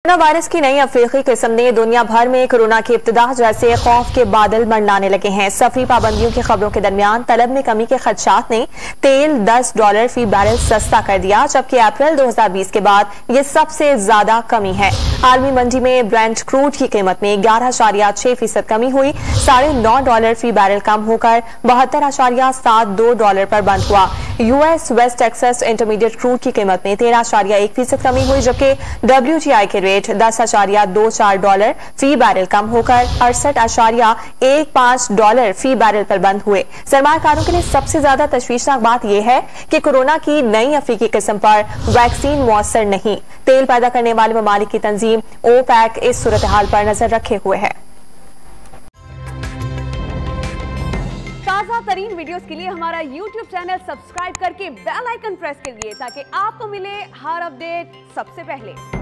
Corona virus की नई अफ्रीकी किस्म ने दुनिया भर में कोरोना की इब्तिदा जैसे खौफ के बादल मंडलाने लगे हैं। सफरी पाबंदियों की खबरों के दरमियान तलब में कमी के खदशात ने तेल $10 फी बैरल सस्ता कर दिया, जबकि अप्रैल 2020 के बाद ये सबसे ज्यादा कमी है। आलमी मंडी में ब्रेंट क्रूड की कीमत में 11.6% कमी हुई, $9.5 फी बैरल कम होकर $72.72 पर बंद हुआ। US West Texas intermediate crude की कीमत में 13.1% कमी हुई, जबकि WTI के रेट $10.24 फी बैरल कम होकर $68.15 फी बैरल पर बंद हुए। सरमायाकारों के लिए सबसे ज्यादा तशवीशनाक बात यह है कि कोरोना की नई अफ्रीकी किस्म पर वैक्सीन मुअस्सर नहीं। तेल पैदा करने वाले ममालिक की तंजीम ओपेक इस सूरत हाल पर नजर रखे हुए है। ताज़ा तरीन वीडियोस के लिए हमारा YouTube चैनल सब्सक्राइब करके बेल आइकन प्रेस कीजिए ताकि आपको मिले हर अपडेट सबसे पहले।